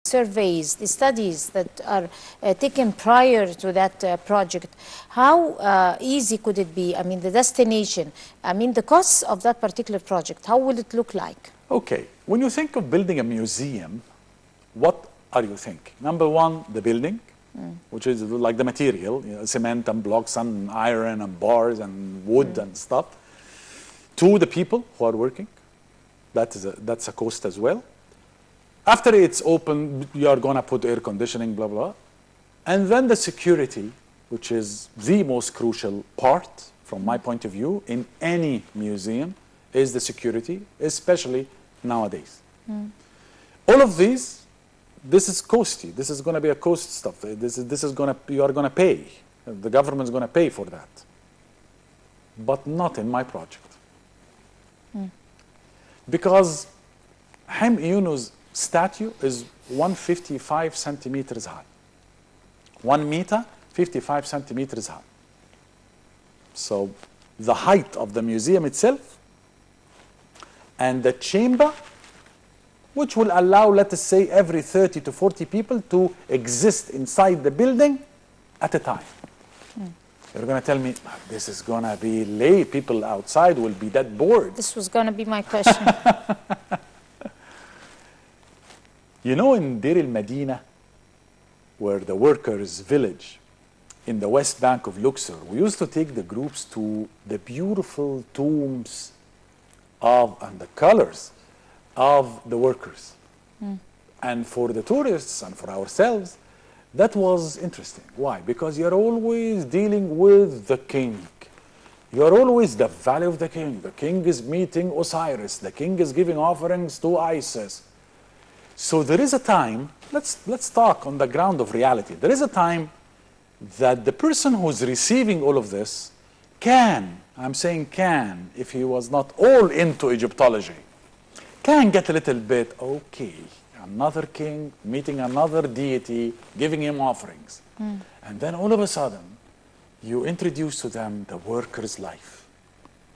surveys, the studies that are taken prior to that project, how easy could it be? I mean, the destination, I mean, the costs of that particular project, how will it look like? Okay, when you think of building a museum, what are you thinking? Number one, the building, which is like the material, you know, cement and blocks and iron and bars and wood and stuff. Two, the people who are working. That's a cost as well. After it's open, you are going to put air conditioning, blah, blah. And then the security, which is the most crucial part, from my point of view, in any museum, is the security, especially nowadays. All of these, this is costly. This is going to be a cost stuff. This is going to, you are going to pay. The government is going to pay for that. But not in my project. Because Ham Yunu's statue is 155 centimeters high. 1 meter, 55 centimeters high. So the height of the museum itself and the chamber, which will allow, let us say, every 30 to 40 people to exist inside the building at a time. You're going to tell me, this is going to be late. People outside will be that bored. This was going to be my question. You know, in Deir el-Medina, where the workers' village in the west bank of Luxor, we used to take the groups to the beautiful tombs of, and the colors of the workers. And for the tourists and for ourselves, that was interesting. Why? Because you're always dealing with the king. You're always the valley of the king. The king is meeting Osiris. The king is giving offerings to Isis. So there is a time, let's talk on the ground of reality. There is a time that the person who's receiving all of this can, I'm saying can, if he was not all into Egyptology, can get a little bit, okay, another king meeting another deity, giving him offerings. And then all of a sudden, you introduce to them the worker's life.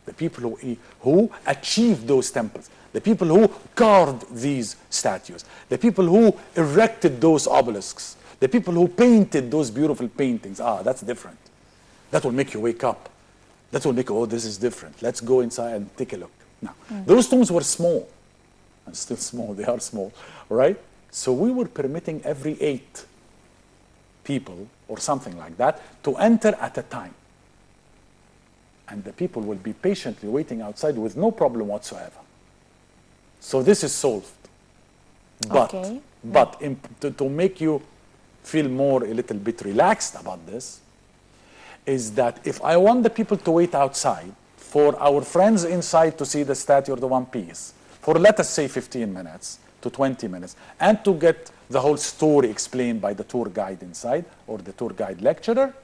The people who achieved those temples. The people who carved these statues. The people who erected those obelisks. The people who painted those beautiful paintings. Ah, that's different. That will make you wake up. That will make you, oh, this is different. Let's go inside and take a look. Now, those tombs were small. And still small, they are small, right? So we were permitting every 8 people or something like that to enter at a time. And the people will be patiently waiting outside with no problem whatsoever. So this is solved. But, Okay. to make you feel more a little bit relaxed about this, is that if I want the people to wait outside for our friends inside to see the statue or the one piece, for let us say 15 minutes to 20 minutes, and to get the whole story explained by the tour guide inside or the tour guide lecturer,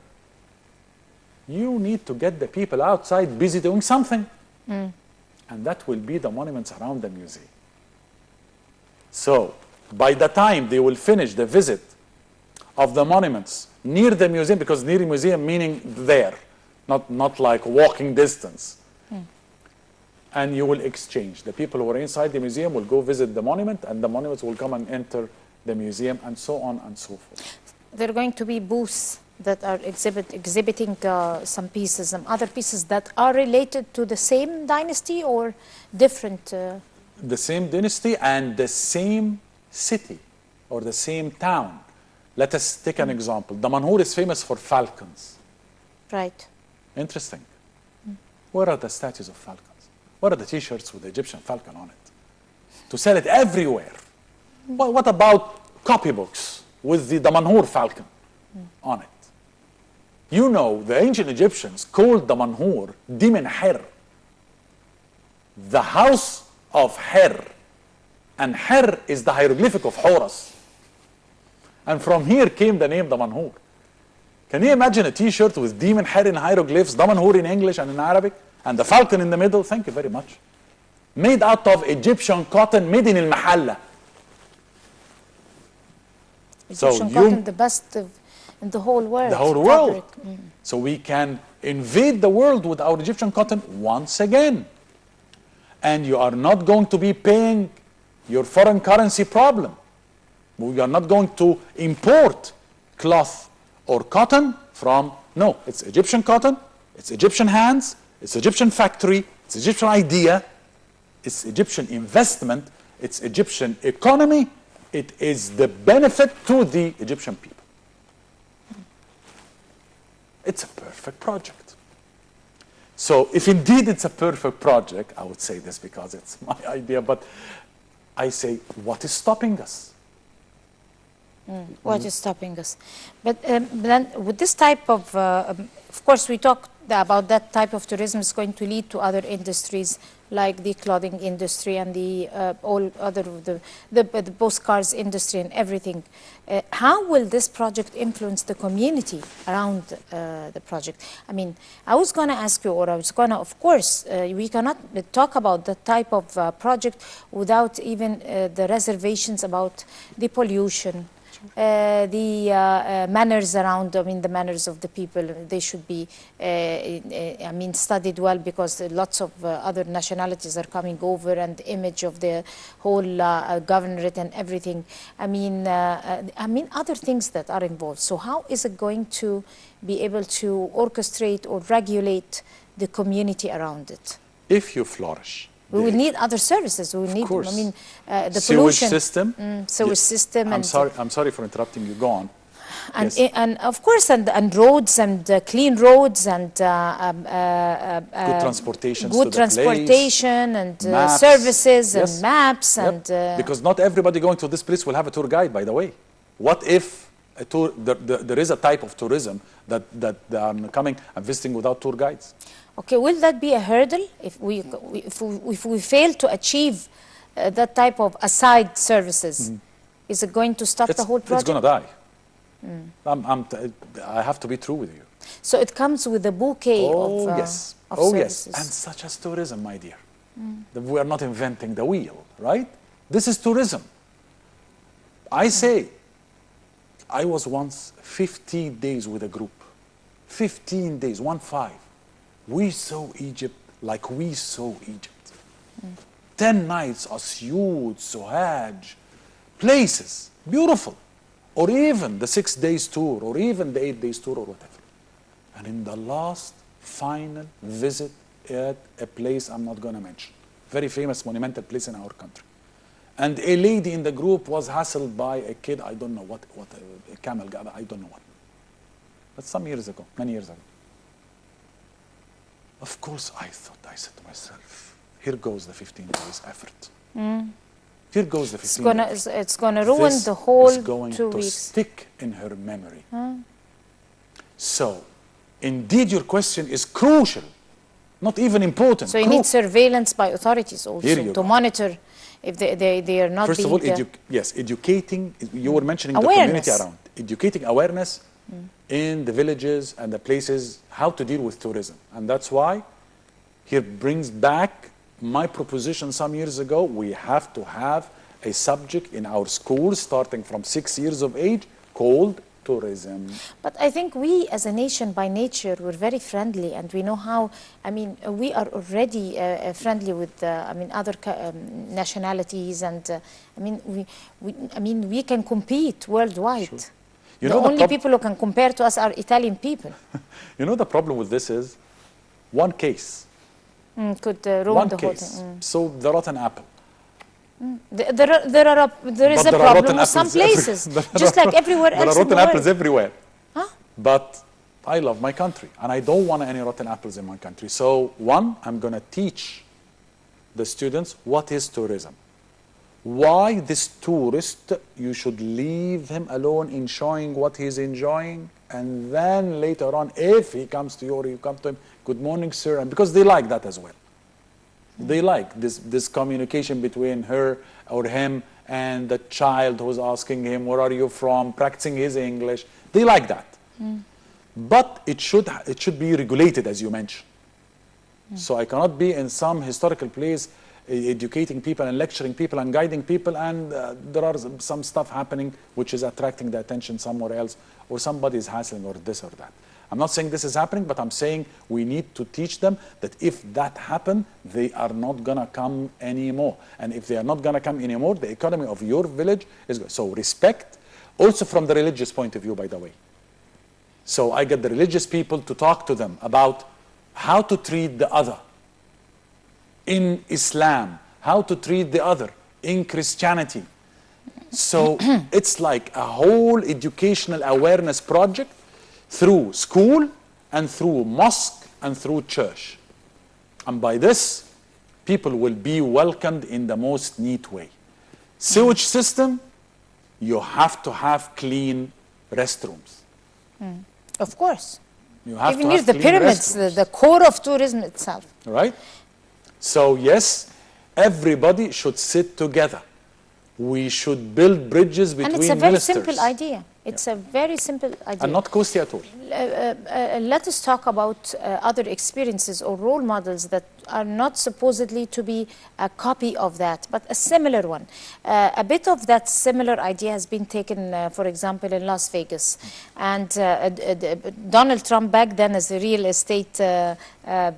you need to get the people outside busy doing something. And that will be the monuments around the museum. So by the time they will finish the visit of the monuments near the museum, because near the museum meaning there, not like walking distance, and you will exchange. The people who are inside the museum will go visit the monument, and the monuments will come and enter the museum, and so on and so forth. There are going to be booths that are exhibiting some pieces, some other pieces that are related to the same dynasty or different? The same dynasty and the same city or the same town. Let us take an example. Damanhur is famous for falcons. Right. Interesting. Where are the statues of falcons? What are the t-shirts with the Egyptian falcon on it? To sell it everywhere. Well, what about copybooks with the Damanhur falcon on it? You know, the ancient Egyptians called Damanhur Dimin Her, the house of Her. And Her is the hieroglyphic of Horus. And from here came the name Damanhur. Can you imagine a t-shirt with Demon Her in hieroglyphs, Damanhur in English and in Arabic, and the falcon in the middle? Thank you very much. Made out of Egyptian cotton, made in Al-Mahalla. Egyptian cotton, the best in the whole world. The whole world. So we can invade the world with our Egyptian cotton once again. And you are not going to be paying your foreign currency problem. We are not going to import cloth or cotton from, no, it's Egyptian cotton, it's Egyptian hands, it's Egyptian factory, it's Egyptian idea, it's Egyptian investment, it's Egyptian economy, it is the benefit to the Egyptian people. It's a perfect project. So if indeed it's a perfect project, I would say this because it's my idea, but I say, what is stopping us? What is stopping us? But then with this type of course, we talked about that type of tourism is going to lead to other industries like the clothing industry and the all other the postcards industry and everything. How will this project influence the community around the project? I mean, I was going to ask you, or I was going to, of course, we cannot talk about that type of project without even the reservations about the pollution, the manners around, I mean, the manners of the people, they should be, I mean, studied well, because lots of other nationalities are coming over, and the image of the whole governorate and everything. I mean, other things that are involved. So how is it going to be able to orchestrate or regulate the community around it? If you flourish. We will need other services. We will need, course. I mean, the sewage pollution system. sewage system. I'm sorry for interrupting you. Go on. And, Yes. and of course, and roads, and clean roads, and Good transportation. good transportation, and Maps. services, Yes. and maps, Yep. and because not everybody going to this place will have a tour guide, by the way. What if a tour, there is a type of tourism that are coming and visiting without tour guides? okay, will that be a hurdle if we fail to achieve that type of aside services? Is it going to stop the whole project? It's going to die. I have to be true with you. So it comes with a bouquet of yes. of Oh services. yes. And such as tourism, my dear. We are not inventing the wheel, right? This is tourism. I say, I was once 15 days with a group. 15 days, 1-5. We saw Egypt like we saw Egypt. 10 nights, Asyut, Sohaj, places, beautiful. Or even the 6 days tour, or even the 8 days tour, or whatever. And in the last final visit at a place I'm not going to mention, very famous monumental place in our country. And a lady in the group was hassled by a kid, I don't know what a camel guy, I don't know what. That's some years ago, many years ago. Of course, I said to myself, here goes the 15 days effort. Here goes the 15 days. It's gonna ruin This the whole is going 2 to weeks. stick in her memory. So, indeed, your question is crucial, not even important. So you need surveillance by authorities also Here you to go. monitor if they are not First of being all, yes, educating, you were mentioning the Awareness. community around. Educating awareness in the villages and the places, how to deal with tourism. And that's why here brings back my proposition some years ago. We have to have a subject in our schools starting from 6 years of age called tourism. But I think we as a nation by nature, we're very friendly, and we know how, I mean, we are already friendly with, I mean, other nationalities, and I mean, we can compete worldwide. Sure. You The know only people who can compare to us are Italian people. You know the problem with this is one case. Could ruin One the whole case. thing. So the rotten apple. There is But a there are problem rotten with some apples every- places, there just are- like everywhere There else are in the rotten apples world. everywhere. Huh? But I love my country, and I don't want any rotten apples in my country. So, one, I'm going to teach the students what is tourism. Why this tourist, you should leave him alone enjoying what he's enjoying, and then later on, if he comes to you or you come to him, good morning, sir, and because they like that as well. They like this communication between her or him and the child who's asking him, where are you from, practicing his English. They like that. But it should be regulated, as you mentioned. So I cannot be in some historical place educating people and lecturing people and guiding people, and there are some stuff happening which is attracting the attention somewhere else, or somebody is hassling or this or that. I'm not saying this is happening, but I'm saying we need to teach them that if that happens, they are not going to come anymore. And if they are not going to come anymore, the economy of your village is good. So respect, also from the religious point of view, by the way. So I get the religious people to talk to them about how to treat the other in Islam, how to treat the other in Christianity. So it's like a whole educational awareness project through school and through mosque and through church. And by this, people will be welcomed in the most neat way. Sewage system, you have to have clean restrooms. Of course. You have Even to here, have the clean pyramids, restrooms. the core of tourism itself. Right? So yes, everybody should sit together. We should build bridges between And it's a very ministers. simple idea. It's a very simple idea. And not costly at all. Let us talk about other experiences or role models that are not supposedly to be a copy of that, but a similar one. A bit of that similar idea has been taken, for example, in Las Vegas. And Donald Trump, back then as a real estate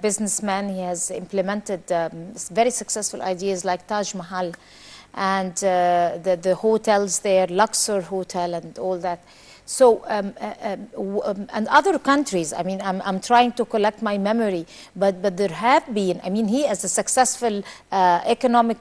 businessman, he has implemented very successful ideas like Taj Mahal, and the hotels there, Luxor Hotel and all that. So, and other countries, I mean, I'm trying to collect my memory, but there have been, I mean, he as a successful economic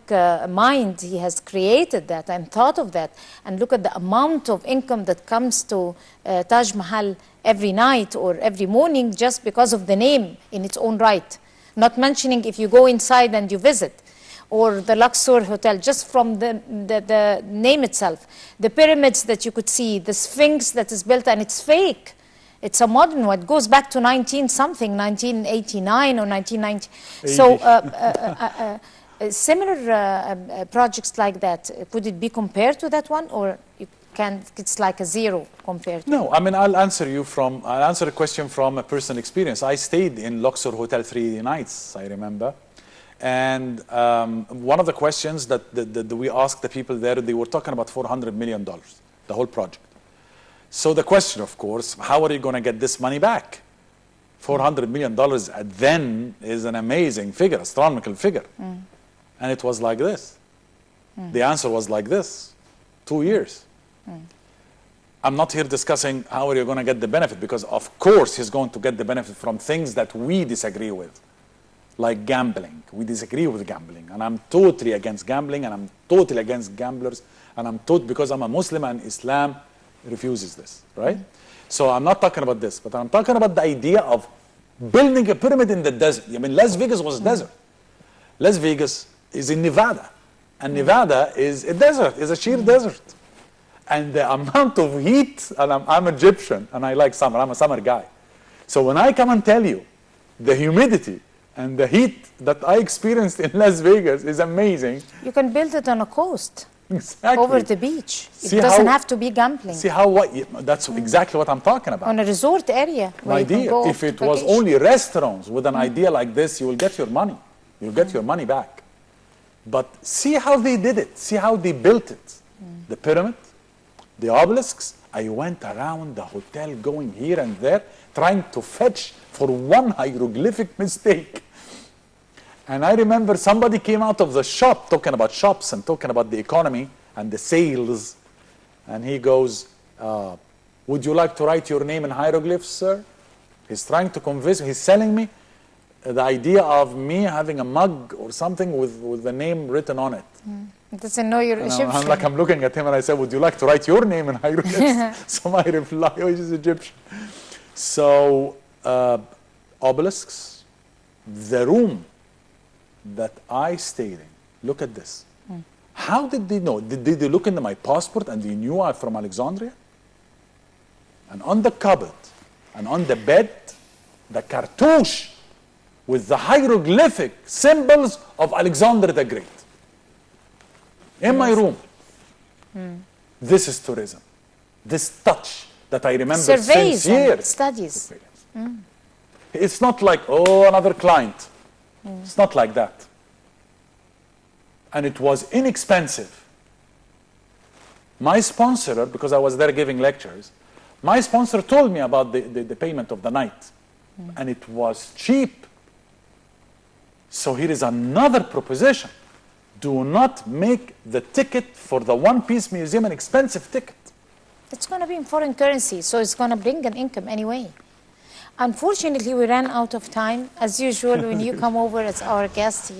mind, he has created that and thought of that. And look at the amount of income that comes to Taj Mahal every night or every morning just because of the name in its own right. Not mentioning if you go inside and you visit. Or the Luxor Hotel, just from the name itself. The pyramids that you could see, the Sphinx that is built, and it's fake. It's a modern one. It goes back to 1989 or 1990. So similar projects like that, could it be compared to that one, or you can? It's like a zero compared to? No, I mean, I'll answer a question from a personal experience. I stayed in Luxor Hotel 3 nights, I remember. And one of the questions that we asked the people there, they were talking about $400 million, the whole project. So the question, of course, how are you going to get this money back? $400 million then is an amazing figure, astronomical figure. And it was like this. The answer was like this, 2 years. I'm not here discussing how are you going to get the benefit, because of course he's going to get the benefit from things that we disagree with. Like gambling. We disagree with gambling. And I'm totally against gambling, and I'm totally against gamblers, and because I'm a Muslim and Islam refuses this, right? So I'm not talking about this, but I'm talking about the idea of building a pyramid in the desert. I mean, Las Vegas was a desert. Las Vegas is in Nevada, and Nevada is a desert, is a sheer desert. And the amount of heat, and I'm Egyptian, and I like summer, I'm a summer guy. So when I come and tell you the humidity and the heat that I experienced in Las Vegas is amazing. You can build it on a coast. Exactly. Over the beach. See it doesn't have to be gambling. See how, that's exactly what I'm talking about. On a resort area. My dear, if it was only restaurants with an idea like this, you will get your money. You'll get your money back. But see how they did it. See how they built it. The pyramid, the obelisks. I went around the hotel going here and there, trying to fetch for one hieroglyphic mistake. And I remember somebody came out of the shop talking about shops and talking about the economy and the sales. And he goes, would you like to write your name in hieroglyphs, sir? He's trying to convince me. He's selling me the idea of me having a mug or something with the name written on it. He doesn't know you're Egyptian. I'm looking at him and I said, would you like to write your name in hieroglyphs? So my reply, oh, he's Egyptian. So obelisks, the room that I stayed in, look at this. How did they know? Did they look into my passport and they knew I'm from Alexandria? And on the cupboard and on the bed, the cartouche with the hieroglyphic symbols of Alexander the Great. In my room. This is tourism. This touch that I remember Surveys since years. And studies. It's not like, oh, another client. It's not like that. And it was inexpensive. My sponsor, because I was there giving lectures, My sponsor told me about the payment of the night, and it was cheap. So here is another proposition. Do not make the ticket for the one-piece museum an expensive ticket. It's going to be in foreign currency, so it's going to bring an income anyway. Unfortunately, we ran out of time. As usual, when you come over as our guest,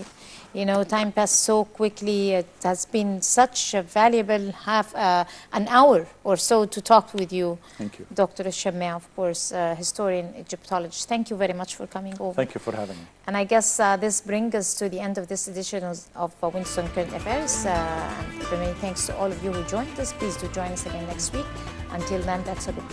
you know, time passed so quickly. It has been such a valuable an hour or so to talk with you. Thank you. Dr. Shammaa, of course, historian, Egyptologist. Thank you very much for coming over. Thank you for having me. And I guess this brings us to the end of this edition of Winston Current Affairs. And many thanks to all of you who joined us. Please do join us again next week. Until then, that's a good